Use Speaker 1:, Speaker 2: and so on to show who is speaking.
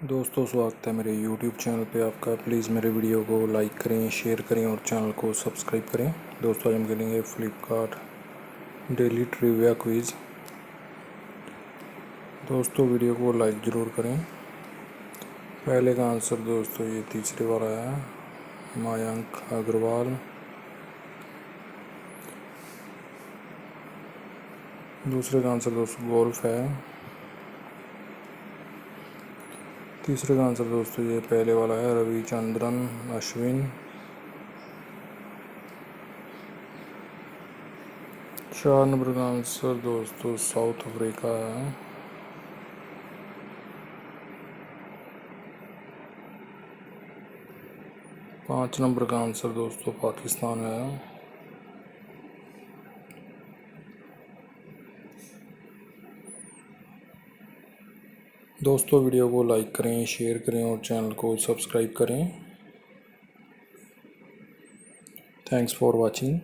Speaker 1: दोस्तों स्वागत है मेरे YouTube चैनल पे आपका। प्लीज़ मेरे वीडियो को लाइक करें, शेयर करें और चैनल को सब्सक्राइब करें। दोस्तों आज हम खेलेंगे फ्लिपकार्ट डेली ट्रिविया क्विज़। दोस्तों वीडियो को लाइक ज़रूर करें। पहले का आंसर दोस्तों ये तीसरे वाला है, मयंक अग्रवाल। दूसरे का आंसर दोस्तों गोल्फ है। तीसरे का आंसर दोस्तों ये पहले वाला है, रविचंद्रन अश्विन। चार नंबर का आंसर दोस्तों साउथ अफ्रीका है। पाँच नंबर का आंसर दोस्तों पाकिस्तान है। दोस्तों वीडियो को लाइक करें, शेयर करें और चैनल को सब्सक्राइब करें। Thanks for watching.